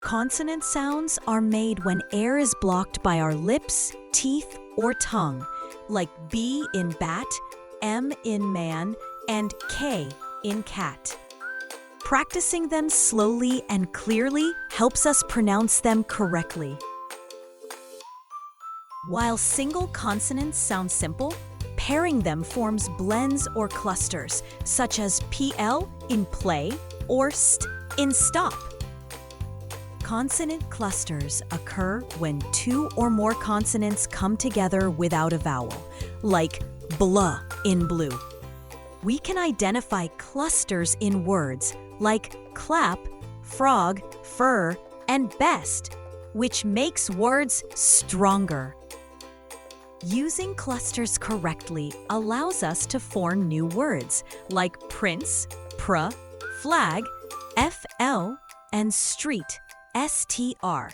Consonant sounds are made when air is blocked by our lips, teeth, or tongue, like B in bat, M in man, and K in cat. Practicing them slowly and clearly helps us pronounce them correctly. While single consonants sound simple, pairing them forms blends or clusters, such as PL in play or ST in stop. Consonant clusters occur when two or more consonants come together without a vowel, like blah in blue. We can identify clusters in words like clap, frog, fur, and best, which makes words stronger. Using clusters correctly allows us to form new words like prince, flag, FL, and street, STR.